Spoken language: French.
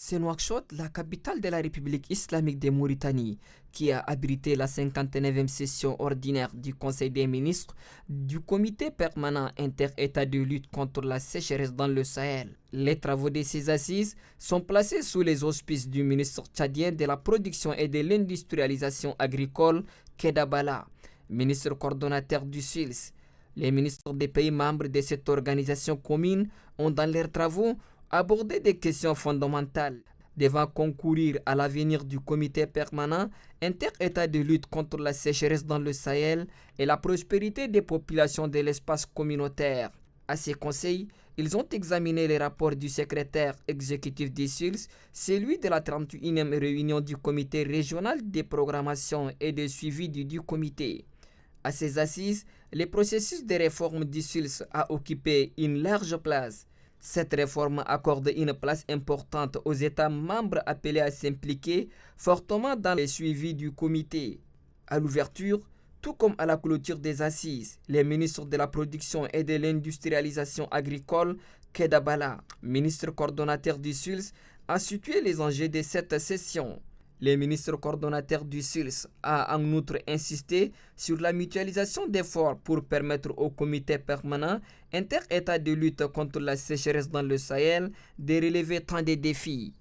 C'est Nouakchott, la capitale de la République islamique de Mauritanie, qui a abrité la 59e session ordinaire du Conseil des ministres du Comité permanent inter-État de lutte contre la sécheresse dans le Sahel. Les travaux de ces assises sont placés sous les auspices du ministre tchadien de la Production et de l'Industrialisation agricole, Kedabala, ministre coordonnateur du SILS. Les ministres des pays membres de cette organisation commune ont dans leurs travaux abordé des questions fondamentales devant concourir à l'avenir du comité permanent inter-État de lutte contre la sécheresse dans le Sahel et la prospérité des populations de l'espace communautaire. À ces conseils, ils ont examiné les rapports du secrétaire exécutif des SILS, celui de la 31e réunion du comité régional de programmation et de suivi du comité. À ces assises, le processus de réforme du SILS a occupé une large place. Cette réforme accorde une place importante aux États membres appelés à s'impliquer fortement dans le suivi du comité. À l'ouverture, tout comme à la clôture des assises, les ministres de la Production et de l'Industrialisation agricole, Kedabala, ministre coordonnateur du SILS, a situé les enjeux de cette session. Le ministre coordonnateur du SILS a en outre insisté sur la mutualisation d'efforts pour permettre au comité permanent inter-État de lutte contre la sécheresse dans le Sahel de relever tant de défis.